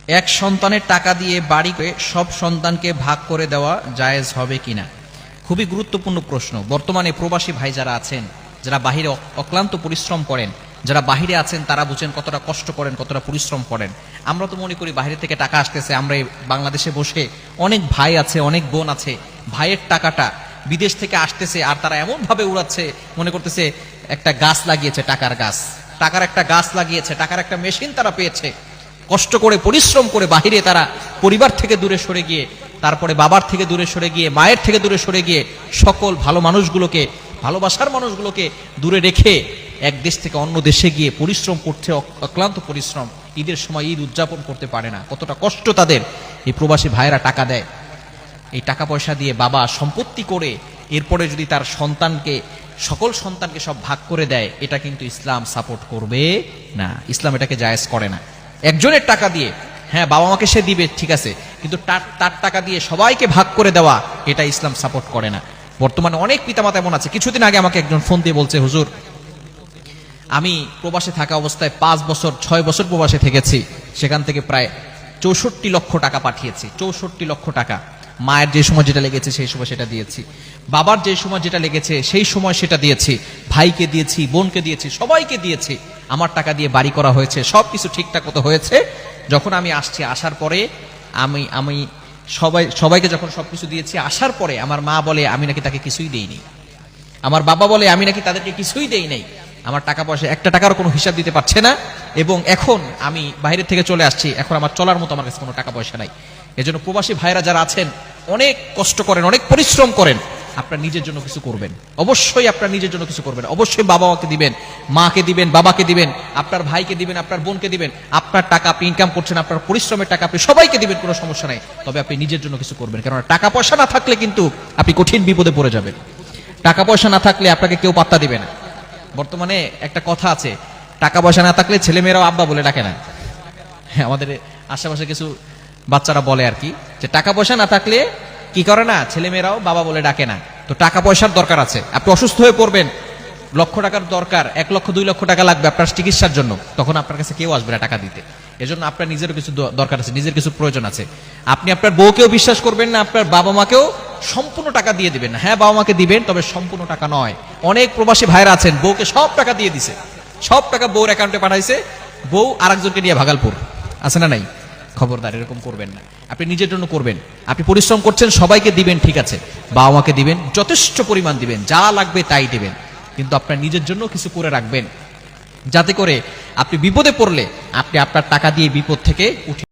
এক সন্তানের টাকা দিয়ে বাড়ি করে সব সন্তানকে ভাগ করে দেওয়া জায়েজ হবে কিনা? খুবই গুরুত্বপূর্ণ প্রশ্ন। বর্তমানে প্রবাসী ভাই যারা আছেন, যারা বাহিরে অক্লান্ত পরিশ্রম করেন, যারা বাহিরে আছেন তারা বুঝেন কতটা কষ্ট করেন, কতটা পরিশ্রম করেন। আমরা তো মনে করি বাইরে থেকে টাকা আসতেছে, আমরা এই বাংলাদেশে বসে অনেক ভাই আছে, অনেক বোন আছে, ভাইয়ের টাকাটা বিদেশ থেকে আসতেছে আর তারা এমন ভাবে উড়াচ্ছে, মনে করতেছে একটা গাছ লাগিয়েছে, টাকার গাছ, টাকার একটা গাছ লাগিয়েছে, টাকার একটা মেশিন তারা পেয়েছে। কষ্ট করে পরিশ্রম করে বাহিরে তারা পরিবার থেকে দূরে সরে গিয়ে, তারপরে বাবার থেকে দূরে সরে গিয়ে, মায়ের থেকে দূরে সরে গিয়ে, সকল ভালো মানুষগুলোকে, ভালোবাসার মানুষগুলোকে দূরে রেখে এক দেশ থেকে অন্য দেশে গিয়ে পরিশ্রম করছে, অক্লান্ত পরিশ্রম। ঈদের সময় ঈদ উদযাপন করতে পারে না, কতটা কষ্ট তাদের। এই প্রবাসী ভাইয়েরা টাকা দেয়, এই টাকা পয়সা দিয়ে বাবা সম্পত্তি করে এরপরে যদি তার সন্তানকে, সকল সন্তানকে সব ভাগ করে দেয়, এটা কিন্তু ইসলাম সাপোর্ট করবে না। ইসলাম এটাকে জায়েজ করে না। একজনের টাকা দিয়ে, হ্যাঁ বাবা মাকে সে দিবে ঠিক আছে, কিন্তু তার টাকা দিয়ে সবাইকে ভাগ করে দেওয়া, এটা ইসলাম সাপোর্ট করে না। বর্তমানে অনেক পিতামাতা এমন আছে। কিছুদিন আগে আমাকে একজন ফোন দিয়ে বলছে, হুজুর আমি প্রবাসে থাকা অবস্থায় 5 বছর 6 বছর প্রবাসে থেকেছি, সেখান থেকে প্রায় 64 লক্ষ টাকা পাঠিয়েছি। 64 লক্ষ টাকা। মায়ের যে সময় যেটা লেগেছে সেই সময় সেটা দিয়েছি, বাবার যে সময় যেটা লেগেছে সেই সময় সেটা দিয়েছি, ভাইকে দিয়েছি, বোনকে দিয়েছি, সবাইকে দিয়েছি। আমার টাকা দিয়ে বাড়ি করা হয়েছে, সবকিছু ঠিকঠাক মতো হয়েছে। যখন আমি আসছি, আসার পরে আমি সবাইকে যখন সবকিছু দিয়েছি, আসার পরে আমার মা বলে আমি নাকি তাকে কিছুই দেইনি, আমার বাবা বলে আমি নাকি তাদেরকে কিছুই দেই নাই। আমার টাকা পয়সা একটা টাকারও কোনো হিসাব দিতে পারছে না, এবং এখন আমি বাইরে থেকে চলে আসছি, এখন আমার চলার মতো আমার কাছে কোনো টাকা পয়সা নাই। এজন্য প্রবাসী ভাইরা যারা আছেন, অনেক কষ্ট করেন, অনেক পরিশ্রম করেন, আপনার নিজের জন্য কিছু করবেন, অবশ্যই আপনার নিজের জন্য কিছু করবেন। অবশ্যই বাবা মাকে দিবেন, মাকে দিবেন, বাবাকে দিবেন, আপনার ভাইকে দিবেন, আপনার বোনকে দিবেন। আপনার টাকা আপনি ইনকাম করছেন, আপনার পরিশ্রমের টাকা আপনি সবাইকে দিবেন, কোনো সমস্যা নাই। তবে আপনি নিজের জন্য কিছু করবেন, কারণ টাকা পয়সা না থাকলে কিন্তু আপনি কঠিন বিপদে পড়ে যাবেন। টাকা পয়সা না থাকলে আপনাকে কেউ পাত্তা দিবে না। বর্তমানে একটা কথা আছে, টাকা পয়সা না থাকলে ছেলেমেয়েরাও আব্বা বলে ডাকে না। হ্যাঁ, আমাদের আশেপাশে কিছু বাচ্চারা বলে আর কি, যে টাকা পয়সা না থাকলে কি করে না, ছেলেমেয়েরাও বাবা বলে ডাকে না। তো টাকা পয়সার দরকার আছে। আপনি অসুস্থ হয়ে পড়বেন, লক্ষ টাকার দরকার, 1 লক্ষ 2 লক্ষ টাকা লাগবে আপনার চিকিৎসার জন্য, তখন আপনার কাছে কেউ আসবে না টাকা দিতে। এজন্য আপনার নিজেরও কিছু দরকার আছে, নিজের কিছু প্রয়োজন আছে। আপনি আপনার বউকেও বিশ্বাস করবেন না, আপনার বাবা মাকেও সম্পূর্ণ টাকা দিয়ে দিবেন না। হ্যাঁ, বাবা মাকে দিবেন, তবে সম্পূর্ণ টাকা নয়। অনেক প্রবাসী ভাইরা আছেন, বউকে সব টাকা দিয়ে দিছে, সব টাকা বউর অ্যাকাউন্টে পাঠাইছে, বউ আরেকজনকে নিয়ে ভাগালপুর। আছে না নাই? খবরদার, এরকম করবেন না। আপনি নিজের জন্য করবেন, আপনি পরিশ্রম করছেন, সবাইকে দিবেন ঠিক আছে, বাবা মাকে দিবেন, যথেষ্ট পরিমাণ দিবেন, যা লাগবে তাই দিবেন, কিন্তু আপনার নিজের জন্য কিছু করে রাখবেন, যাতে করে আপনি বিপদে পড়লে আপনি আপনার টাকা দিয়ে বিপদ থেকে উঠে